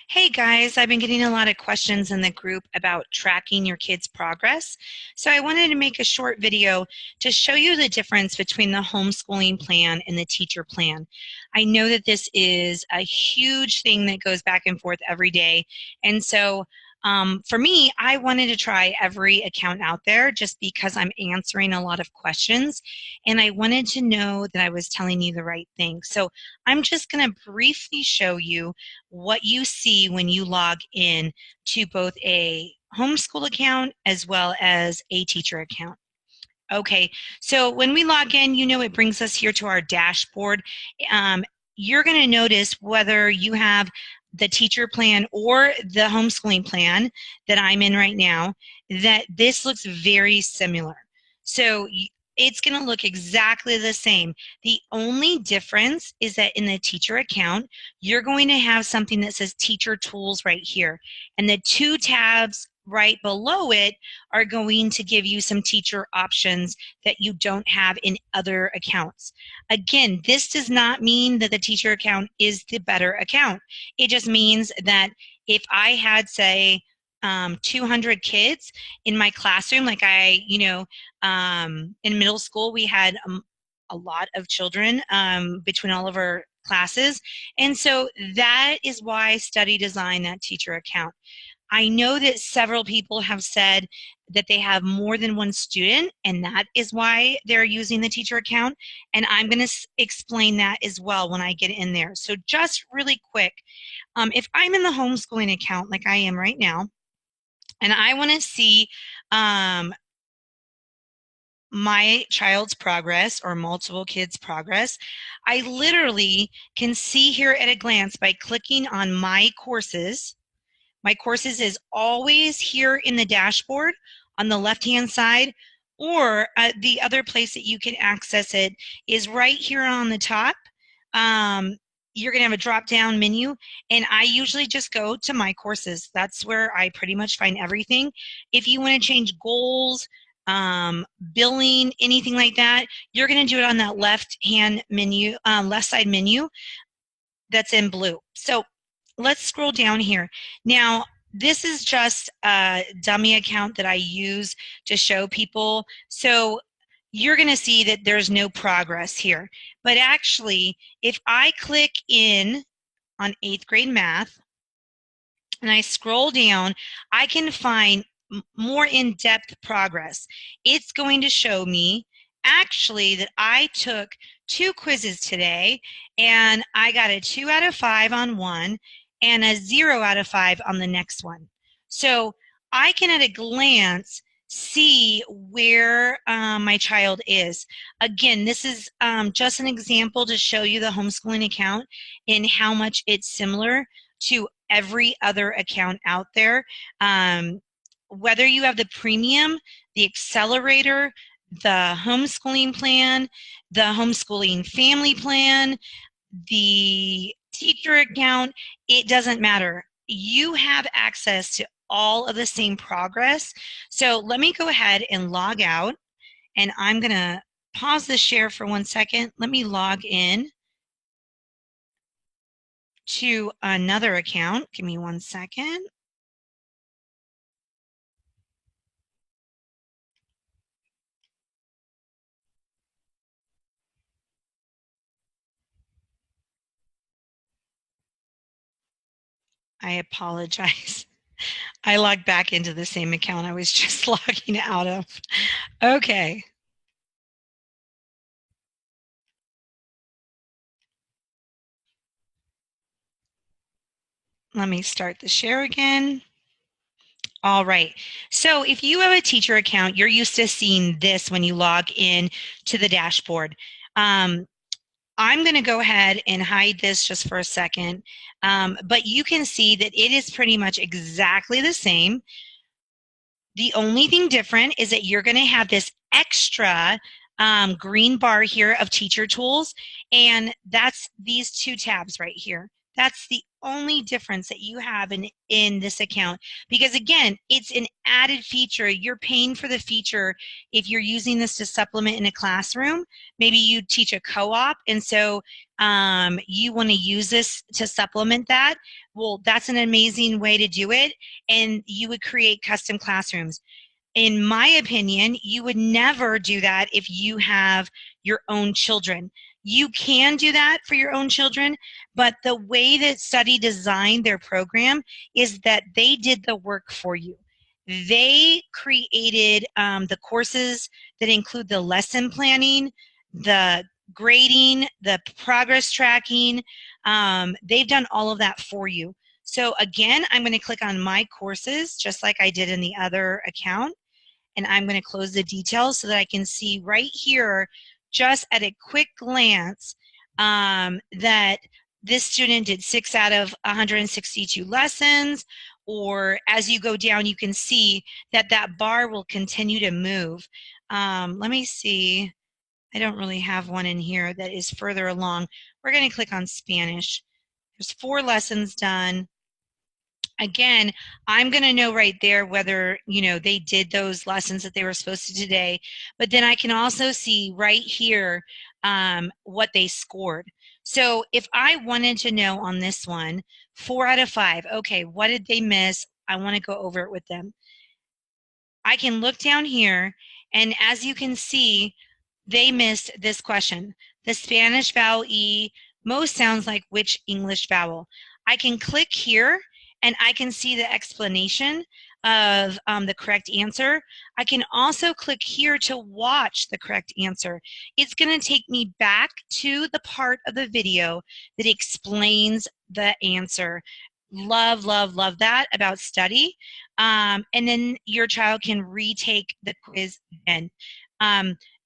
Hey guys, I've been getting a lot of questions in the group about tracking your kids' progress. So I wanted to make a short video to show you the difference between the homeschooling plan and the teacher plan. I know that this is a huge thing that goes back and forth every day. And so for me, I wanted to try every account out there just because I'm answering a lot of questions and I wanted to know that I was telling you the right thing. So I'm just going to briefly show you what you see when you log in to both a homeschool account as well as a teacher account. Okay, so when we log in, it brings us here to our dashboard. Um, you're going to notice whether you have the teacher plan or the homeschooling plan that I'm in right now, that this looks very similar. So it's going to look exactly the same. The only difference is that in the teacher account, you're going to have something that says teacher tools right here. And the two tabs right below it are going to give you some teacher options that you don't have in other accounts. Again, this does not mean that the teacher account is the better account. It just means that if I had, say, 200 kids in my classroom, like in middle school, we had a lot of children between all of our classes. And so that is why I Study designed that teacher account. I know that several people have said that they have more than one student, and that is why they're using the teacher account. And I'm going to explain that as well when I get in there. So just really quick, if I'm in the homeschooling account like I am right now, and I want to see my child's progress or multiple kids' progress, I literally can see here at a glance by clicking on my courses. My courses is always here in the dashboard on the left-hand side, or the other place that you can access it is right here on the top. You're going to have a drop-down menu, and I usually just go to my courses. That's where I pretty much find everything. If you want to change goals, billing, anything like that, you're going to do it on that left-hand menu, left side menu that's in blue. So let's scroll down here. Now, this is just a dummy account that I use to show people. So you're going to see that there's no progress here. But actually, if I click in on 8th grade math and I scroll down, I can find more in-depth progress. It's going to show me actually that I took 2 quizzes today and I got a 2 out of 5 on one and a 0 out of 5 on the next one. So I can at a glance see where my child is. Again, this is just an example to show you the homeschooling account and how much it's similar to every other account out there. Whether you have the premium, the accelerator, the homeschooling plan, the homeschooling family plan, the teacher account, it doesn't matter. You have access to all of the same progress. So let me go ahead and log out, and I'm going to pause the share for 1 second. Let me log in to another account. Give me 1 second. I apologize. I logged back into the same account I was just logging out of. Okay. Let me start the share again. All right. So if you have a teacher account, you're used to seeing this when you log in to the dashboard. I'm going to go ahead and hide this just for a second, but you can see that it is pretty much exactly the same. The only thing different is that you're going to have this extra green bar here of teacher tools, and that's these 2 tabs right here. That's the only difference that you have in this account, because again, it's an added feature. You're paying for the feature if you're using this to supplement in a classroom. Maybe you teach a co-op, and so you want to use this to supplement that, well, that's an amazing way to do it. And you would create custom classrooms. In my opinion, you would never do that if you have your own children. You can do that for your own children, but the way that Study designed their program is that they did the work for you. They created the courses that include the lesson planning, the grading, the progress tracking. They've done all of that for you. So again, I'm going to click on My Courses, just like I did in the other account, and I'm going to close the details so that I can see right here, just at a quick glance, that this student did 6 out of 162 lessons, or as you go down, you can see that that bar will continue to move. Let me see. I don't really have one in here that is further along. We're going to click on Spanish. There's 4 lessons done. Again, I'm going to know right there whether, they did those lessons that they were supposed to today, but then I can also see right here what they scored. So if I wanted to know on this one, 4 out of 5, okay, what did they miss? I want to go over it with them. I can look down here, and as you can see, they missed this question. The Spanish vowel E most sounds like which English vowel? I can click here and I can see the explanation of the correct answer. I can also click here to watch the correct answer. It's going to take me back to the part of the video that explains the answer. Love, love, love that about Study. And then your child can retake the quiz again.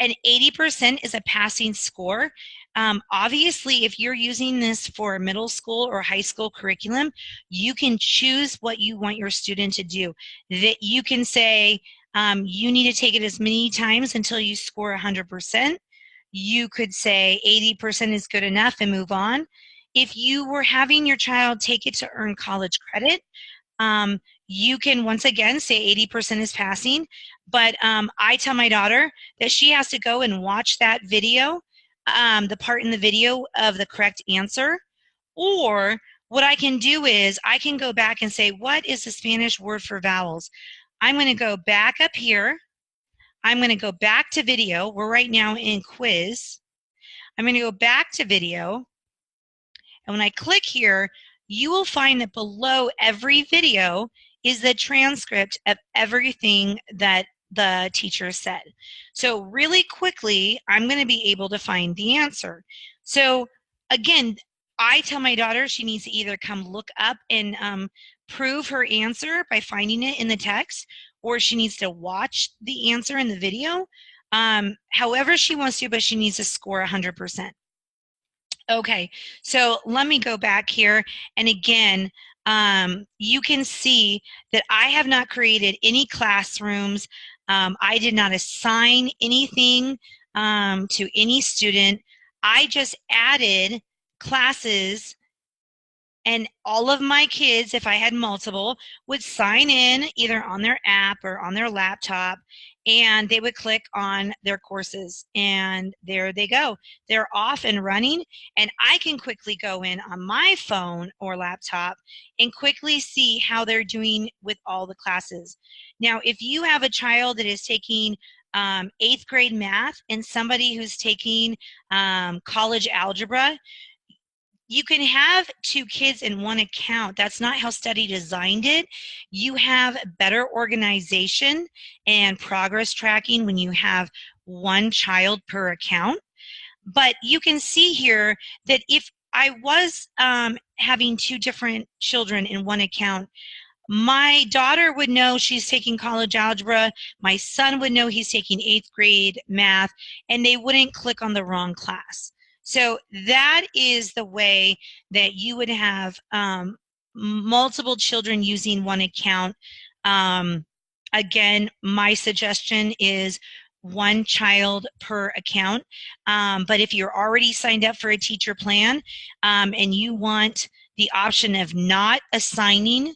And 80% is a passing score. Obviously, if you're using this for middle school or high school curriculum, you can choose what you want your student to do. That you can say you need to take it as many times until you score 100%. You could say 80% is good enough and move on. If you were having your child take it to earn college credit, you can once again say 80% is passing, but I tell my daughter that she has to go and watch that video, the part in the video of the correct answer. Or what I can do is I can go back and say, what is the Spanish word for vowels? I'm going to go back up here. I'm going to go back to video. We're right now in quiz. I'm going to go back to video. And when I click here, you will find that below every video is the transcript of everything that the teacher said. So really quickly, I'm going to be able to find the answer. So again, I tell my daughter she needs to either come look up and prove her answer by finding it in the text, or she needs to watch the answer in the video. However she wants to, but she needs to score 100%. Okay, so let me go back here, and again, you can see that I have not created any classrooms. I did not assign anything to any student. I just added classes, and all of my kids, if I had multiple, would sign in either on their app or on their laptop, and they would click on their courses, and there they go. They're off and running, and I can quickly go in on my phone or laptop and quickly see how they're doing with all the classes. Now, if you have a child that is taking 8th grade math and somebody who's taking college algebra, you can have 2 kids in one account. That's not how Study designed it. You have better organization and progress tracking when you have 1 child per account. But you can see here that if I was having 2 different children in one account, my daughter would know she's taking college algebra, my son would know he's taking 8th grade math, and they wouldn't click on the wrong class. So that is the way that you would have multiple children using one account. Again, my suggestion is 1 child per account. But if you're already signed up for a teacher plan and you want the option of not assigning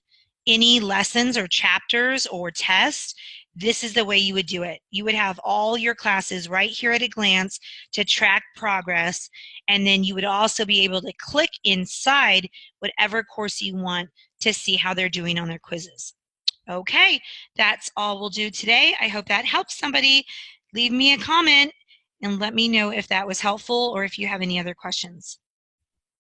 any lessons or chapters or tests, this is the way you would do it. You would have all your classes right here at a glance to track progress, and then you would also be able to click inside whatever course you want to see how they're doing on their quizzes. Okay, that's all we'll do today. I hope that helps somebody. Leave me a comment and let me know if that was helpful or if you have any other questions.